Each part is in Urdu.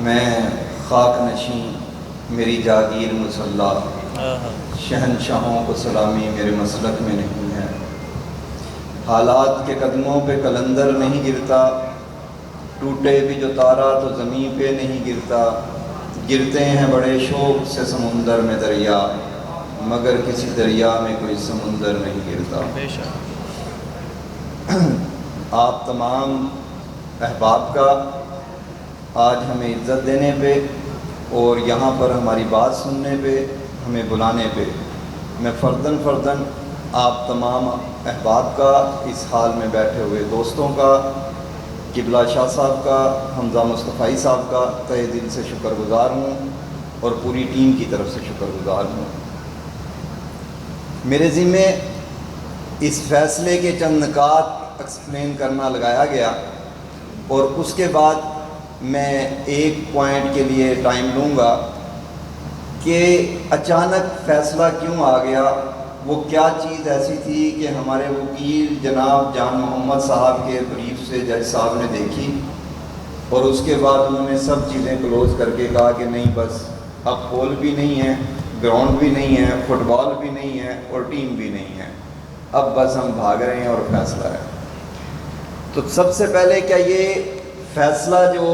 میں خاک نشیں میری جاگیر مصلی، شہنشاہوں کو سلامی میرے مسلک میں نہیں ہے۔ حالات کے قدموں پہ کلندر نہیں گرتا، ٹوٹے بھی جو تارا تو زمین پہ نہیں گرتا۔ گرتے ہیں بڑے شوق سے سمندر میں دریا، مگر کسی دریا میں کوئی سمندر نہیں گرتا۔ آپ تمام احباب کا آج ہمیں عزت دینے پہ اور یہاں پر ہماری بات سننے پہ، ہمیں بلانے پہ، میں فرداً آپ تمام احباب کا، اس حال میں بیٹھے ہوئے دوستوں کا، قبلہ شاہ صاحب کا، حمزہ مصطفی صاحب کا تہہ دل سے شکر گزار ہوں اور پوری ٹیم کی طرف سے شکر گزار ہوں۔ میرے ذمے اس فیصلے کے چند نکات ایکسپلین کرنا لگایا گیا اور اس کے بعد میں ایک پوائنٹ کے لیے ٹائم لوں گا کہ اچانک فیصلہ کیوں آ گیا، وہ کیا چیز ایسی تھی کہ ہمارے وکیل جناب جان محمد صاحب کے بریف سے جج صاحب نے دیکھی اور اس کے بعد انہوں نے سب چیزیں کلوز کر کے کہا کہ نہیں، بس اب پول بھی نہیں ہے، گراؤنڈ بھی نہیں ہے، فٹ بال بھی نہیں ہے اور ٹیم بھی نہیں ہے، اب بس ہم بھاگ رہے ہیں اور فیصلہ ہے۔ تو سب سے پہلے کیا یہ فیصلہ جو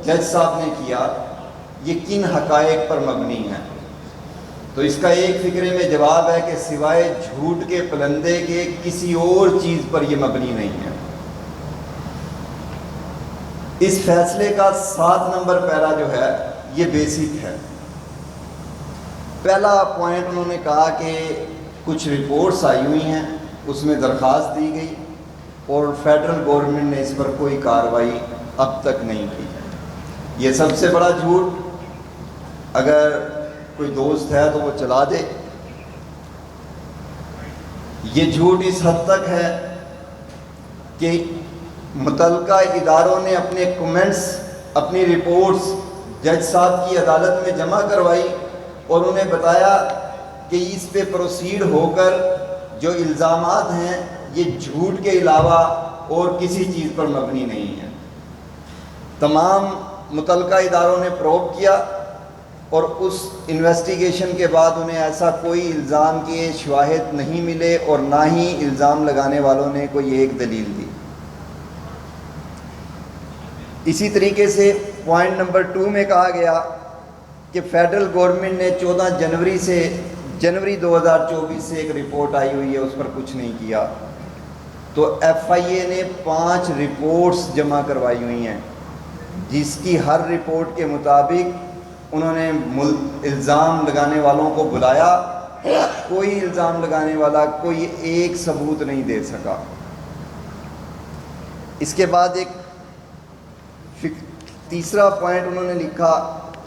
جج صاحب نے کیا یہ کن حقائق پر مبنی ہے؟ تو اس کا ایک فکرے میں جواب ہے کہ سوائے جھوٹ کے پلندے کے کسی اور چیز پر یہ مبنی نہیں ہے۔ اس فیصلے کا 7 نمبر پیرا جو ہے یہ بیسک ہے۔ پہلا پوائنٹ انہوں نے کہا کہ کچھ رپورٹس آئی ہوئی ہیں، اس میں درخواست دی گئی اور فیڈرل گورنمنٹ نے اس پر کوئی کارروائی اب تک نہیں کی۔ یہ سب سے بڑا جھوٹ، اگر کوئی دوست ہے تو وہ چلا دے۔ یہ جھوٹ اس حد تک ہے کہ متعلقہ اداروں نے اپنے کمنٹس، اپنی رپورٹس جج صاحب کی عدالت میں جمع کروائی اور انہیں بتایا کہ اس پہ پروسیڈ ہو کر جو الزامات ہیں یہ جھوٹ کے علاوہ اور کسی چیز پر مبنی نہیں ہے۔ تمام متعلقہ اداروں نے پروب کیا اور اس انویسٹیگیشن کے بعد انہیں ایسا کوئی الزام کے شواہد نہیں ملے اور نہ ہی الزام لگانے والوں نے کوئی ایک دلیل دی۔ اسی طریقے سے پوائنٹ نمبر 2 میں کہا گیا کہ فیڈرل گورنمنٹ نے 14 جنوری 2024 سے ایک رپورٹ آئی ہوئی ہے، اس پر کچھ نہیں کیا۔ تو ایف آئی اے نے 5 رپورٹس جمع کروائی ہوئی ہیں، جس کی ہر رپورٹ کے مطابق انہوں نے الزام لگانے والوں کو بلایا، کوئی الزام لگانے والا کوئی ایک ثبوت نہیں دے سکا۔ اس کے بعد ایک تیسرا پوائنٹ انہوں نے لکھا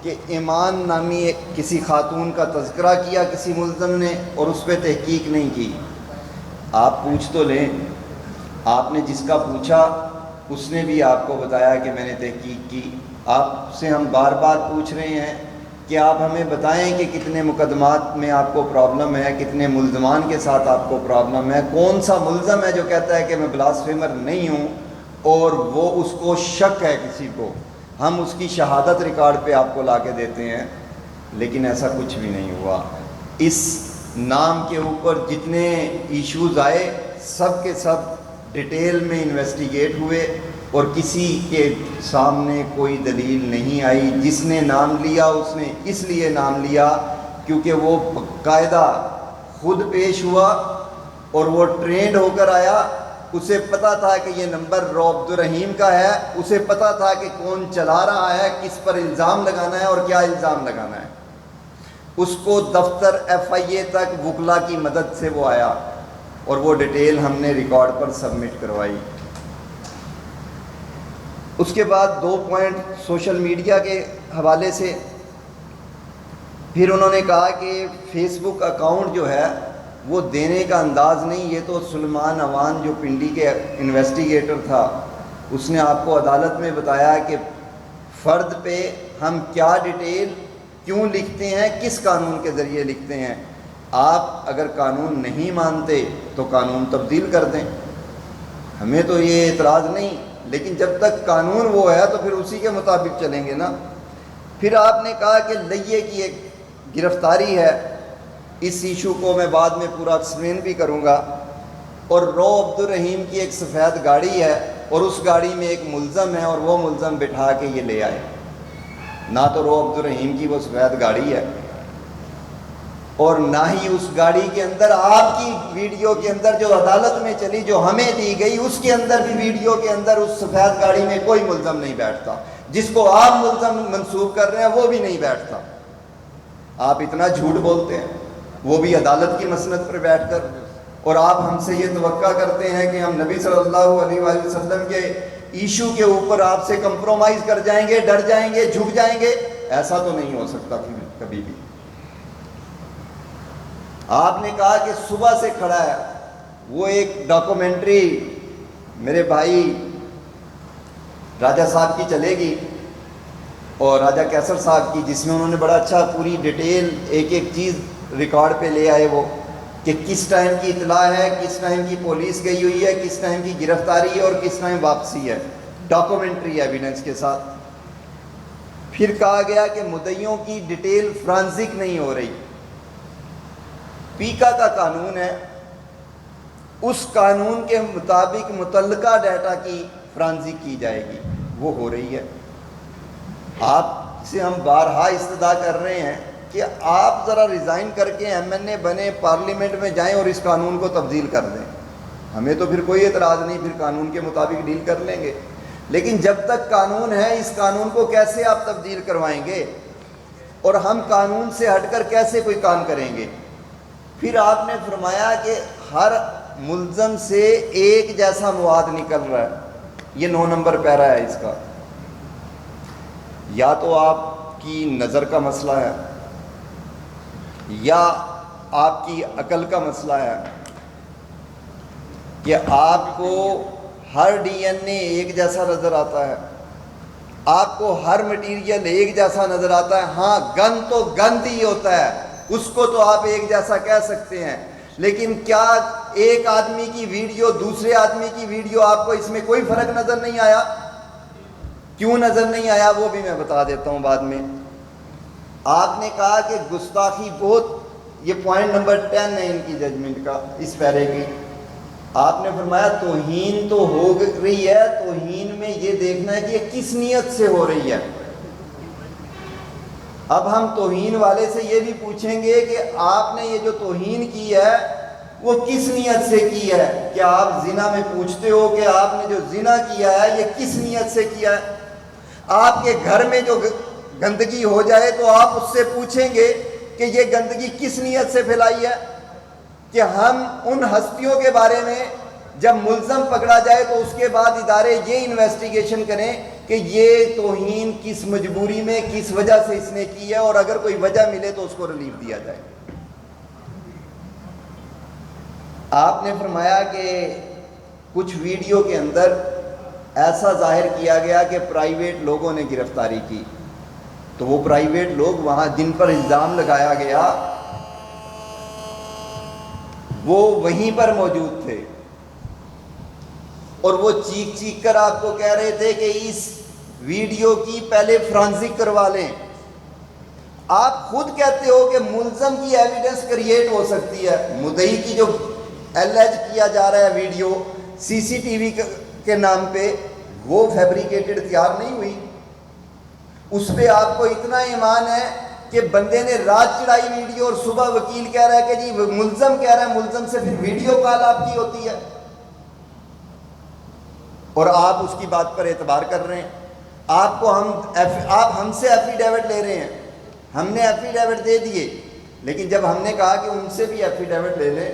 کہ ایمان نامی کسی خاتون کا تذکرہ کیا کسی ملزم نے اور اس پہ تحقیق نہیں کی۔ آپ پوچھ تو لیں، آپ نے جس کا پوچھا اس نے بھی آپ کو بتایا کہ میں نے تحقیق کی۔ آپ سے ہم بار بار پوچھ رہے ہیں کہ آپ ہمیں بتائیں کہ کتنے مقدمات میں آپ کو پرابلم ہے، کتنے ملزمان کے ساتھ آپ کو پرابلم ہے، کون سا ملزم ہے جو کہتا ہے کہ میں بلاسفیمر نہیں ہوں اور وہ اس کو شک ہے کسی کو، ہم اس کی شہادت ریکارڈ پہ آپ کو لا کے دیتے ہیں، لیکن ایسا کچھ بھی نہیں ہوا۔ اس نام کے اوپر جتنے ایشوز آئے سب کے سب ڈیٹیل میں انویسٹیگیٹ ہوئے اور کسی کے سامنے کوئی دلیل نہیں آئی۔ جس نے نام لیا اس نے اس لیے نام لیا کیونکہ وہ باقاعدہ خود پیش ہوا اور وہ ٹرینڈ ہو کر آیا، اسے پتا تھا کہ یہ نمبر عبد الرحیم کا ہے، اسے پتا تھا کہ کون چلا رہا ہے، کس پر الزام لگانا ہے اور کیا الزام لگانا ہے۔ اس کو دفتر ایف آئی اے تک وکلا کی مدد سے وہ آیا اور وہ ڈیٹیل ہم نے ریکارڈ پر سبمٹ کروائی۔ اس کے بعد 2 پوائنٹ سوشل میڈیا کے حوالے سے، پھر انہوں نے کہا کہ فیس بک اکاؤنٹ جو ہے وہ دینے کا انداز نہیں، یہ تو سلمان اوان جو پنڈی کے انویسٹیگیٹر تھا اس نے آپ کو عدالت میں بتایا کہ فرد پہ ہم کیا ڈیٹیل کیوں لکھتے ہیں، کس قانون کے ذریعے لکھتے ہیں۔ آپ اگر قانون نہیں مانتے تو قانون تبدیل کر دیں، ہمیں تو یہ اعتراض نہیں، لیکن جب تک قانون وہ ہے تو پھر اسی کے مطابق چلیں گے نا۔ پھر آپ نے کہا کہ لیے کی ایک گرفتاری ہے، اس ایشو کو میں بعد میں پورا ایکسپلین بھی کروں گا، اور رو عبد الرحیم کی ایک سفید گاڑی ہے اور اس گاڑی میں ایک ملزم ہے اور وہ ملزم بٹھا کے یہ لے آئے۔ نہ تو رو عبد الرحیم کی وہ سفید گاڑی ہے اور نہ ہی اس گاڑی کے اندر آپ کی ویڈیو کے اندر جو عدالت میں چلی، جو ہمیں دی گئی، اس کے اندر بھی ویڈیو کے اندر اس سفید گاڑی میں کوئی ملزم نہیں بیٹھتا، جس کو آپ ملزم منسوب کر رہے ہیں وہ بھی نہیں بیٹھتا۔ آپ اتنا جھوٹ بولتے ہیں، وہ بھی عدالت کی مسند پر بیٹھ کر، اور آپ ہم سے یہ توقع کرتے ہیں کہ ہم نبی صلی اللہ علیہ وآلہ وسلم کے ایشو کے اوپر آپ سے کمپرومائز کر جائیں گے، ڈر جائیں گے، جھک جائیں گے۔ ایسا تو نہیں ہو سکتا کبھی بھی۔ آپ نے کہا کہ صبح سے کھڑا ہے، وہ ایک ڈاکومنٹری میرے بھائی راجہ صاحب کی چلے گی اور راجہ کیسر صاحب کی، جس میں انہوں نے بڑا اچھا پوری ڈیٹیل ایک ایک چیز ریکارڈ پہ لے آئے، وہ کہ کس ٹائم کی اطلاع ہے، کس ٹائم کی پولیس گئی ہوئی ہے، کس ٹائم کی گرفتاری ہے اور کس ٹائم واپسی ہے، ڈاکومنٹری ایویڈنس کے ساتھ۔ پھر کہا گیا کہ مدعیوں کی ڈیٹیل فرانزک نہیں ہو رہی۔ پیکا کا قانون ہے، اس قانون کے مطابق متعلقہ ڈیٹا کی فرانزک کی جائے گی، وہ ہو رہی ہے۔ آپ سے ہم بارہا استدعا کر رہے ہیں کہ آپ ذرا ریزائن کر کے ایم این اے بنے، پارلیمنٹ میں جائیں اور اس قانون کو تبدیل کر دیں۔ ہمیں تو پھر کوئی اعتراض نہیں، پھر قانون کے مطابق ڈیل کر لیں گے، لیکن جب تک قانون ہے اس قانون کو کیسے آپ تبدیل کروائیں گے، اور ہم قانون سے ہٹ کر کیسے کوئی کام کریں گے؟ پھر آپ نے فرمایا کہ ہر ملزم سے ایک جیسا مواد نکل رہا ہے، یہ 9 نمبر پیرا ہے اس کا۔ یا تو آپ کی نظر کا مسئلہ ہے یا آپ کی عقل کا مسئلہ ہے کہ آپ کو ہر ڈی این اے ایک جیسا نظر آتا ہے، آپ کو ہر مٹیریل ایک جیسا نظر آتا ہے۔ ہاں، گند تو گند ہی ہوتا ہے، اس کو تو آپ ایک جیسا کہہ سکتے ہیں، لیکن کیا ایک آدمی کی ویڈیو دوسرے آدمی کی ویڈیو آپ کو اس میں کوئی فرق نظر نہیں آیا؟ کیوں نظر نہیں آیا وہ بھی میں بتا دیتا ہوں بعد میں۔ آپ نے کہا کہ گستاخی بہت، یہ پوائنٹ نمبر 10 ہے ان کی ججمنٹ کا، اس پیرے کی۔ آپ نے فرمایا توہین تو ہو رہی ہے، توہین میں یہ دیکھنا ہے کہ یہ کس نیت سے ہو رہی ہے۔ اب ہم توہین والے سے یہ بھی پوچھیں گے کہ آپ نے یہ جو توہین کی ہے وہ کس نیت سے کی ہے؟ کیا آپ زنا میں پوچھتے ہو کہ آپ نے جو زنا کیا ہے یہ کس نیت سے کیا ہے؟ آپ کے گھر میں جو گندگی ہو جائے تو آپ اس سے پوچھیں گے کہ یہ گندگی کس نیت سے پھیلائی ہے؟ کہ ہم ان ہستیوں کے بارے میں جب ملزم پکڑا جائے تو اس کے بعد ادارے یہ انویسٹیگیشن کریں کہ یہ توہین کس مجبوری میں، کس وجہ سے اس نے کی ہے، اور اگر کوئی وجہ ملے تو اس کو ریلیف دیا جائے۔ آپ نے فرمایا کہ کچھ ویڈیو کے اندر ایسا ظاہر کیا گیا کہ پرائیویٹ لوگوں نے گرفتاری کی، تو وہ پرائیویٹ لوگ وہاں جن پر الزام لگایا گیا وہ وہیں پر موجود تھے، اور وہ چیخ چیخ کر آپ کو کہہ رہے تھے کہ اس ویڈیو کی پہلے فرانزک کروا لیں۔ آپ خود کہتے ہو کہ ملزم کی ایویڈنس کریٹ ہو سکتی ہے، مدعی کی جو اللیج کیا جا رہا ہے ویڈیو سی سی ٹی وی کے نام پہ، وہ فیبریکیٹڈ تیار نہیں ہوئی، اس پہ آپ کو اتنا ایمان ہے کہ بندے نے رات چڑھائی ویڈیو اور صبح وکیل کہہ رہا ہے کہ جی ملزم کہہ رہا ہے، ملزم سے پھر ویڈیو کال آپ کی ہوتی ہے اور آپ اس کی بات پر اعتبار کر رہے ہیں۔ آپ ہم سے ایفیڈیوٹ لے رہے ہیں، ہم نے ایفیڈیوٹ دے دیے، لیکن جب ہم نے کہا کہ ان سے بھی ایفیڈیوٹ لے لیں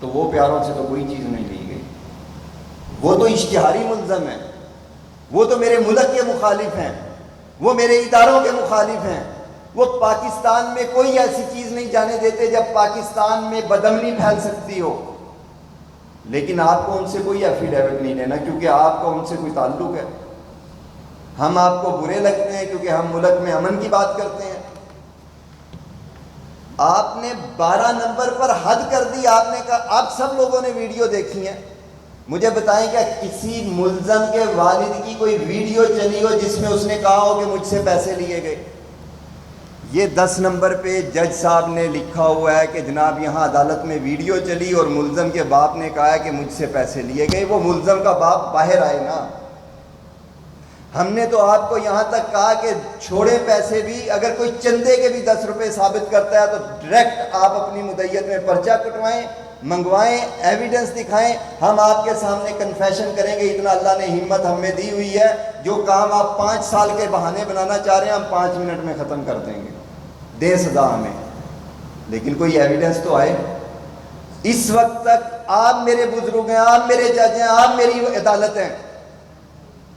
تو وہ پیاروں سے تو کوئی چیز نہیں لی گئی۔ وہ تو اشتہاری ملزم ہیں، وہ تو میرے ملک کے مخالف ہیں، وہ میرے اداروں کے مخالف ہیں، وہ پاکستان میں کوئی ایسی چیز نہیں جانے دیتے جب پاکستان میں بدامنی پھیل سکتی ہو، لیکن آپ کو ان سے کوئی ایفیڈیوٹ نہیں لینا کیونکہ آپ کا ان سے کوئی تعلق ہے۔ ہم آپ کو برے لگتے ہیں کیونکہ ہم ملک میں امن کی بات کرتے ہیں۔ آپ نے 12 نمبر پر حد کر دی، آپ نے کہا آپ سب لوگوں نے ویڈیو دیکھی ہیں، مجھے بتائیں کیا کسی ملزم کے والد کی کوئی ویڈیو چلی ہو جس میں اس نے کہا ہو کہ مجھ سے پیسے لیے گئے؟ یہ 10 نمبر پہ جج صاحب نے لکھا ہوا ہے کہ جناب یہاں عدالت میں ویڈیو چلی اور ملزم کے باپ نے کہا ہے کہ مجھ سے پیسے لیے گئے۔ وہ ملزم کا باپ باہر آئے نا۔ ہم نے تو آپ کو یہاں تک کہا کہ چھوڑے پیسے بھی، اگر کوئی چندے کے بھی 10 روپے ثابت کرتا ہے تو ڈائریکٹ آپ اپنی مدعیت میں پرچہ کٹوائیں، منگوائیں، ایویڈنس دکھائیں، ہم آپ کے سامنے کنفیشن کریں گے۔ اتنا اللہ نے ہمت ہمیں دی ہوئی ہے، جو کام آپ 5 سال کے بہانے بنانا چاہ رہے ہیں ہم 5 منٹ میں ختم کر دیں گے، دیں سزا ہمیں، لیکن کوئی ایویڈنس تو آئے۔ اس وقت تک آپ میرے بزرگ ہیں، آپ میرے جج ہیں، آپ میری عدالت ہیں،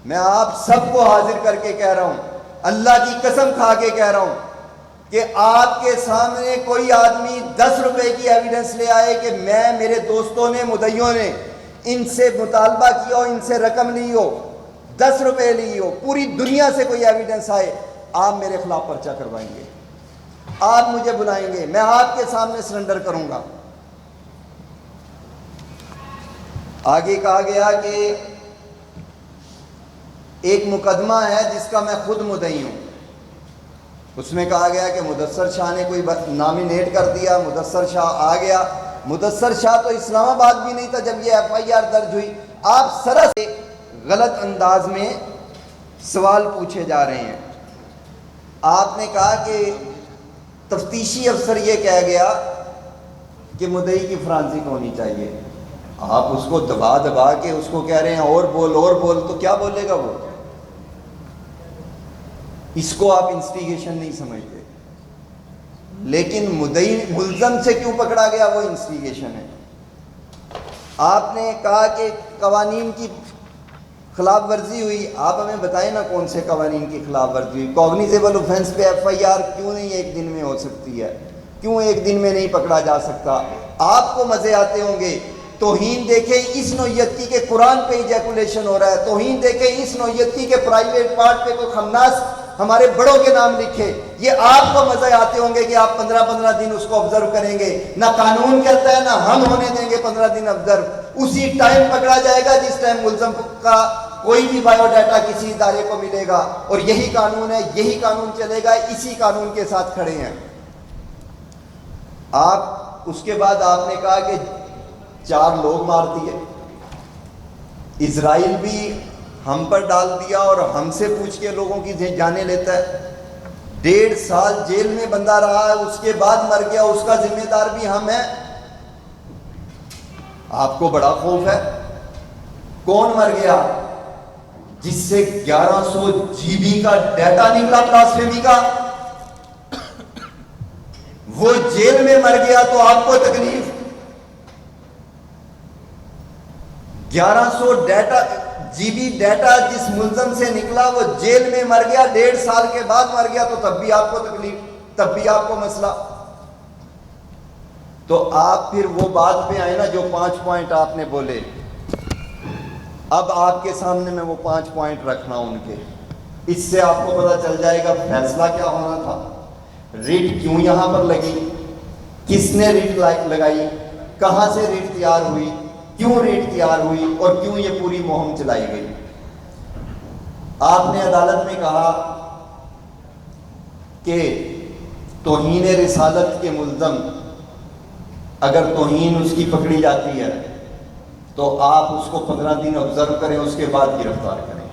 میں آپ سب کو حاضر کر کے کہہ رہا ہوں، اللہ کی قسم کھا کے کہہ رہا ہوں کہ آپ کے سامنے کوئی آدمی 10 روپے کی ایویڈنس لے آئے کہ میں، میرے دوستوں نے، مدعیوں نے ان سے مطالبہ کیا ہو، ان سے رقم لی ہو، 10 روپے لی ہو، پوری دنیا سے کوئی ایویڈنس آئے، آپ میرے خلاف پرچہ کروائیں گے، آپ مجھے بلائیں گے، میں آپ کے سامنے سرنڈر کروں گا۔ آگے کہا گیا کہ ایک مقدمہ ہے جس کا میں خود مدعی ہوں، اس میں کہا گیا کہ مدثر شاہ نے کوئی نامینیٹ کر دیا، مدثر شاہ آ گیا۔ مدثر شاہ تو اسلام آباد بھی نہیں تھا جب یہ FIR درج ہوئی۔ آپ سراسر غلط انداز میں سوال پوچھے جا رہے ہیں۔ آپ نے کہا کہ تفتیشی افسر یہ کہہ گیا کہ مدعی کی فرانزک ہونی چاہیے، آپ اس کو دبا دبا کے اس کو کہہ رہے ہیں اور بول، تو کیا بولے گا وہ؟ اس کو آپ انسٹیگیشن نہیں سمجھتے، لیکن مدعی ملزم سے کیوں پکڑا گیا وہ انسٹیگیشن ہے۔ آپ نے کہا کہ قوانین کی خلاف ورزی ہوئی، آپ ہمیں بتائیں نا کون سے قوانین کی خلاف ورزی ہوئی؟ کوگنیزیبل اوفینس پہ FIR کیوں نہیں ایک دن میں ہو سکتی ہے؟ کیوں ایک دن میں نہیں پکڑا جا سکتا؟ آپ کو مزے آتے ہوں گے، توہین دیکھیں اس نوعیت کی کہ قرآن پہ ایجیکولیشن ہو رہا ہے، توہین دیکھیں اس نوعیت کی کہ پرائیویٹ پارٹ پہ کوئی خناس ہمارے بڑوں کے نام لکھے، یہ آپ کو مزے آتے ہوں گے کہ آپ 15 دن اس کو آبزرو کریں گے، نہ قانون کہتا ہے نہ ہم ہونے دیں گے 15 دن آبزرو، اسی ٹائم پکڑا جائے گا جس ٹائم ملزم کا کوئی بھی بایو ڈیٹا کسی ادارے کو ملے گا، اور یہی قانون ہے، یہی قانون چلے گا، اسی قانون کے ساتھ کھڑے ہیں آپ۔ اس کے بعد آپ نے کہا کہ 4 لوگ مار دیے، اسرائیل بھی ہم پر ڈال دیا اور ہم سے پوچھ کے لوگوں کی جانیں لیتا ہے، 1.5 سال جیل میں بندہ رہا ہے، اس کے بعد مر گیا، اس کا ذمہ دار بھی ہم ہیں۔ آپ کو بڑا خوف ہے؟ کون مر گیا؟ جس سے 1100 GB کا ڈیٹا نکلا بلاسفیمی کا، وہ جیل میں مر گیا تو آپ کو تکلیف؟ 1100 GB ڈیٹا جس ملزم سے نکلا وہ جیل میں مر گیا، 1.5 سال کے بعد مر گیا، تو تب بھی آپ کو تکلیف، تب بھی آپ کو مسئلہ۔ تو آپ پھر وہ بات پہ آئے نا جو 5 پوائنٹ آپ نے بولے، اب آپ کے سامنے میں وہ 5 پوائنٹ رکھنا ان کے، اس سے آپ کو پتہ چل جائے گا فیصلہ کیا ہونا تھا، ریٹ کیوں یہاں پر لگی، کس نے ریٹ لگائی، کہاں سے ریٹ تیار ہوئی، کیوں ریٹ تیار ہوئی، اور کیوں یہ پوری مہم چلائی گئی۔ آپ نے عدالت میں کہا کہ توہین رسالت کے ملزم اگر توہین اس کی پکڑی جاتی ہے تو آپ اس کو 15 دن آبزرو کریں، اس کے بعد گرفتار کریں۔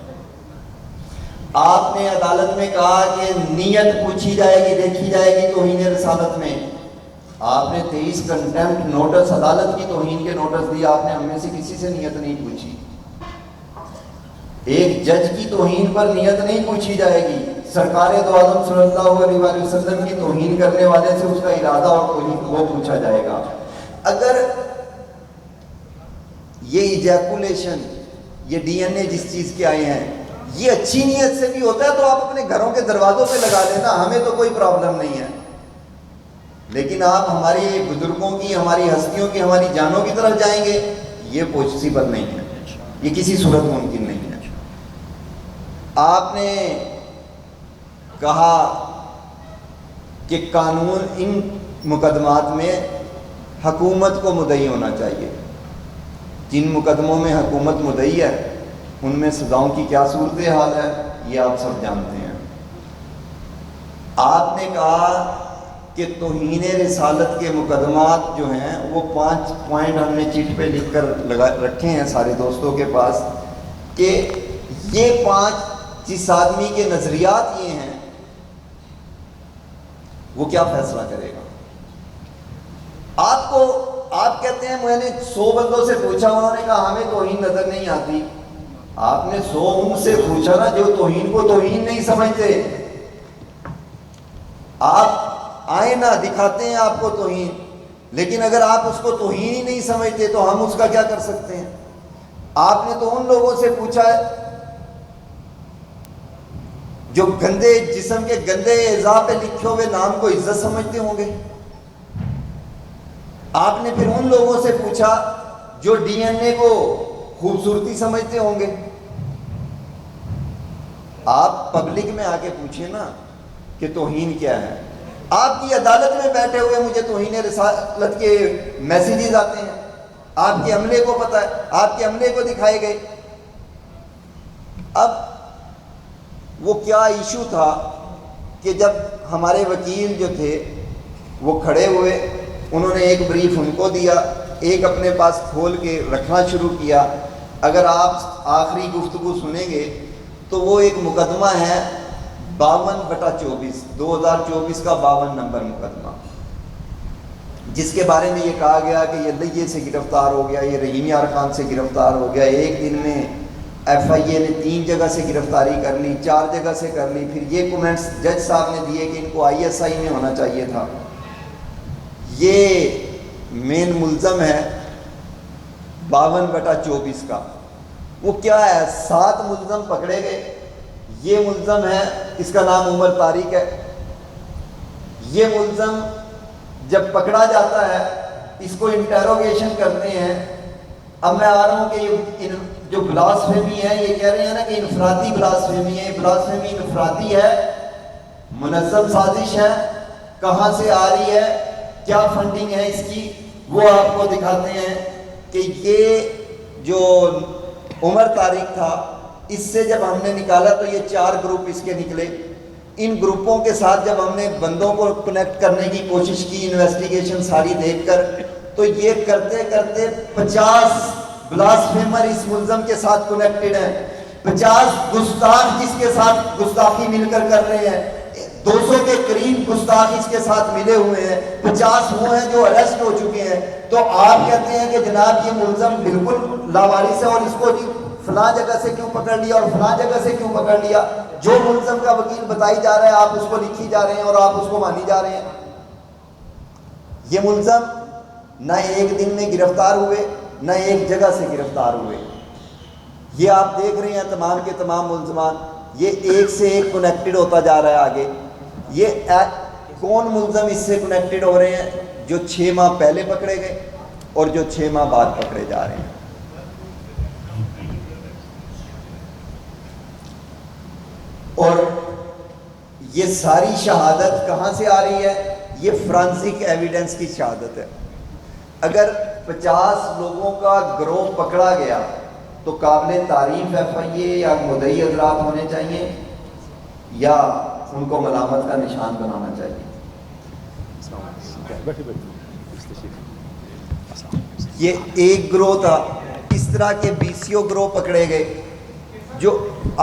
آپ نے عدالت میں کہا کہ نیت پوچھی جائے گی، دیکھی جائے گی توہین رسالت میں۔ آپ نے 23 کنٹمپٹ نوٹس عدالت کی توہین کے نوٹس دیا، آپ نے ہم میں سے کسی سے نیت نہیں پوچھی۔ ایک جج کی توہین پر نیت نہیں پوچھی جائے گی، سرکار دو عالم صلی اللہ علیہ وآلہ وسلم کی توہین کرنے والے سے اس کا ارادہ اور توہین وہ پوچھا جائے گا۔ اگر یہ ایجیکولیشن، یہ DNA جس چیز کے آئے ہیں، یہ اچھی نیت سے بھی ہوتا ہے تو آپ اپنے گھروں کے دروازوں پہ لگا لینا، ہمیں تو کوئی پرابلم نہیں ہے، لیکن آپ ہمارے بزرگوں کی، ہماری ہستیوں کی، ہماری جانوں کی طرف جائیں گے، یہ پاسبل نہیں ہے، یہ کسی صورت ممکن نہیں ہے۔ آپ نے کہا کہ قانون ان مقدمات میں حکومت کو مدعی ہونا چاہیے، جن مقدموں میں حکومت مدعی ہے ان میں سزاؤں کی کیا صورتحال ہے یہ آپ سب جانتے ہیں۔ آپ نے کہا کہ توہین رسالت کے مقدمات جو ہیں وہ 5 پوائنٹ ہم نے چٹ پہ لکھ کر رکھے ہیں سارے دوستوں کے پاس، کہ یہ 5 جس آدمی کے نظریات یہ ہیں وہ کیا فیصلہ کرے گا۔ آپ کہتے ہیں میں نے 100 بندوں سے پوچھا، انہوں نے کہا ہمیں توہین نظر نہیں آتی۔ آپ نے 100 ان سے پوچھا نا جو توہین کو توہین نہیں سمجھتے۔ آپ آئے نا دکھاتے ہیں آپ کو توہین، لیکن اگر آپ اس کو توہین ہی نہیں سمجھتے تو ہم اس کا کیا کر سکتے ہیں۔ آپ نے تو ان لوگوں سے پوچھا جو گندے جسم کے گندے اعضاء پہ لکھے ہوئے نام کو عزت سمجھتے ہوں گے۔ آپ نے پھر ان لوگوں سے پوچھا جو ڈی این اے کو خوبصورتی سمجھتے ہوں گے۔ آپ پبلک میں آ کے پوچھیں نا کہ توہین کیا ہے۔ آپ کی عدالت میں بیٹھے ہوئے مجھے توہین رسالت کے میسیجز آتے ہیں، آپ کے عملے کو پتہ ہے، آپ کے عملے کو دکھائے گئے۔ اب وہ کیا ایشو تھا کہ جب ہمارے وکیل جو تھے وہ کھڑے ہوئے، انہوں نے ایک بریف ان کو دیا، ایک اپنے پاس کھول کے رکھنا شروع کیا۔ اگر آپ آخری گفتگو سنیں گے تو وہ ایک مقدمہ ہے 52/24 2024 کا 52 نمبر مقدمہ، جس کے بارے میں یہ کہا گیا کہ یہ لیے سے گرفتار ہو گیا، یہ رحیم یار خان سے گرفتار ہو گیا، ایک دن میں ایف آئی اے نے 3 جگہ سے گرفتاری کر لی، 4 جگہ سے کر لی۔ پھر یہ کومنٹس جج صاحب نے دیے کہ ان کو آئی ایس آئی میں ہونا چاہیے تھا۔ یہ مین ملزم ہے 52/24 کا۔ وہ کیا ہے، 7 ملزم پکڑے گئے۔ یہ ملزم ہے، اس کا نام عمر طارق ہے۔ یہ ملزم جب پکڑا جاتا ہے اس کو انٹیروگیشن کرتے ہیں۔ اب میں آ رہا ہوں کہ جو بلاسفیمی ہے، یہ کہہ رہے ہیں نا کہ انفرادی بلاسفیمی ہے۔ بلاسفیمی انفرادی ہے، منظم سازش ہے، کہاں سے آ رہی ہے، کیا فنڈنگ ہے اس کی، وہ آپ کو دکھاتے ہیں کہ یہ جو عمر طارق تھا، اس سے جب ہم نے نکالا تو یہ 4 گروپ اس کے نکلے۔ ان گروپوں کے ساتھ جب ہم نے بندوں کو کنیکٹ کرنے کی کوشش کی، انویسٹیگیشن ساری دیکھ کر، تو یہ کرتے کرتے 50 بلاسفیمر اس ملزم کے ساتھ کنیکٹڈ ہیں، 50 گستاخ جس کے ساتھ گستاخی مل کر رہے ہیں، 200 کے قریب گستاخ اس کے ساتھ ملے ہوئے ہیں، 50 وہ ہیں جو اریسٹ ہو چکے ہیں۔ تو آپ کہتے ہیں کہ جناب یہ ملزم بالکل لاوارث ہے اور اس کو جی فلاں جگہ سے کیوں پکڑ لیا اور فلاں جگہ سے کیوں پکڑ لیا۔ جو ملزم کا وکیل بتائی جا رہا ہے آپ اس کو لکھی جا رہے ہیں اور آپ اس کو مانی جا رہے ہیں۔ یہ ملزم نہ ایک دن میں گرفتار ہوئے، نہ ایک جگہ سے گرفتار ہوئے۔ یہ آپ دیکھ رہے ہیں تمام کے تمام ملزمان، یہ ایک سے ایک کنیکٹڈ ہوتا جا رہا ہے آگے۔ یہ کون ملزم اس سے کنیکٹڈ ہو رہے ہیں؟ جو 6 ماہ پہلے پکڑے گئے اور جو 6 ماہ بعد پکڑے جا رہے ہیں۔ اور یہ ساری شہادت کہاں سے آ رہی ہے؟ یہ فرانسک ایویڈنس کی شہادت ہے۔ اگر 50 لوگوں کا گروہ پکڑا گیا تو قابل تعریف ایف آئی اے یا مدعی حضرات ہونے چاہیے یا ان کو ملامت کا نشان بنانا چاہیے۔ یہ ایک گروہ تھا، اس طرح کے 20 گروہ پکڑے گئے جو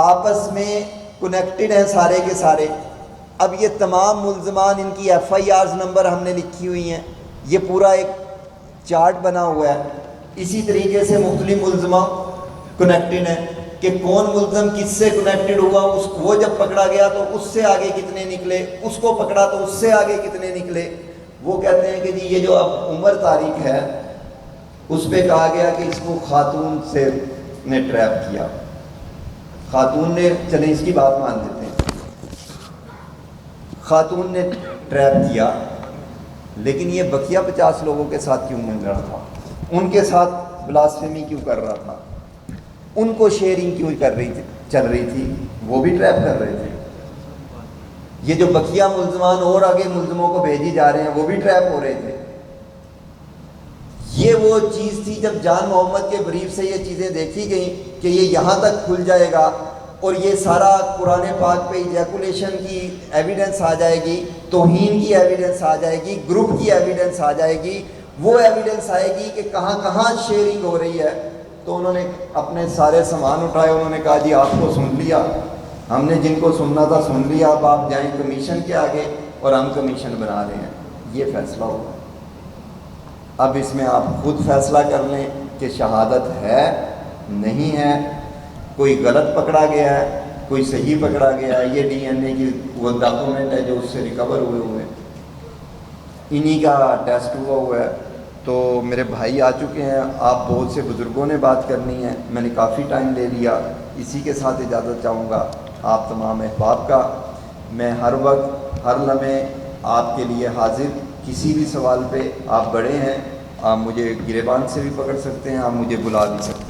آپس میں کنیکٹڈ ہیں سارے کے سارے۔ اب یہ تمام ملزمان، ان کی ایف آئی آرز نمبر ہم نے لکھی ہوئی ہیں، یہ پورا ایک چارٹ بنا ہوا ہے۔ اسی طریقے سے مختلف ملزمان کنیکٹڈ ہیں کہ کون ملزم کس سے کنیکٹڈ ہوا، وہ جب پکڑا گیا تو اس سے آگے کتنے نکلے، اس کو پکڑا تو اس سے آگے کتنے نکلے۔ وہ کہتے ہیں کہ جی یہ جو اب عمر طارق ہے اس پہ کہا گیا کہ اس کو خاتون سے نے ٹریپ کیا، خاتون نے، چلیں اس کی بات مان دیتے ہیں، خاتون نے ٹریپ کیا، لیکن یہ بقیہ 50 لوگوں کے ساتھ کیوں مل رہا تھا؟ ان کے ساتھ بلاسفیمی کیوں کر رہا تھا؟ ان کو شیئرنگ کیوں کر رہی تھی، چل رہی تھی؟ وہ بھی ٹریپ کر رہے تھے۔ یہ جو بقیہ ملزمان اور آگے ملزموں کو بھیجی جا رہے ہیں وہ بھی ٹریپ ہو رہے تھے۔ یہ وہ چیز تھی جب جان محمد کے بریف سے یہ چیزیں دیکھی گئیں کہ یہ یہاں تک کھل جائے گا اور یہ سارا قرآن پاک پہ ایجیکولیشن کی ایویڈنس آ جائے گی، توہین کی ایویڈنس آ جائے گی، گروپ کی ایویڈنس آ جائے گی، وہ ایویڈنس آئے گی کہ کہاں کہاں شیئرنگ ہو رہی ہے. تو انہوں نے اپنے سارے سامان اٹھائے، انہوں نے کہا جی آپ کو سن لیا، ہم نے جن کو سننا تھا سن لیا، اب آپ جائیں کمیشن کے آگے اور ہم کمیشن بنا رہے ہیں. یہ فیصلہ ہوا. اب اس میں آپ خود فیصلہ کر لیں کہ شہادت ہے نہیں ہے، کوئی غلط پکڑا گیا ہے، کوئی صحیح پکڑا گیا ہے. یہ ڈی این اے کی وہ ڈاکومنٹ ہے جو اس سے ریکور ہوئے انہی کا ٹیسٹ ہوا ہے. تو میرے بھائی آ چکے ہیں، آپ بہت سے بزرگوں نے بات کرنی ہے، میں نے کافی ٹائم لے لیا. اسی کے ساتھ اجازت چاہوں گا آپ تمام احباب کا. میں ہر وقت ہر لمحے آپ کے لیے حاضر. کسی بھی سوال پہ آپ بڑے ہیں، آپ مجھے گریبان سے بھی پکڑ سکتے ہیں، آپ مجھے بلا بھی سکتے ہیں.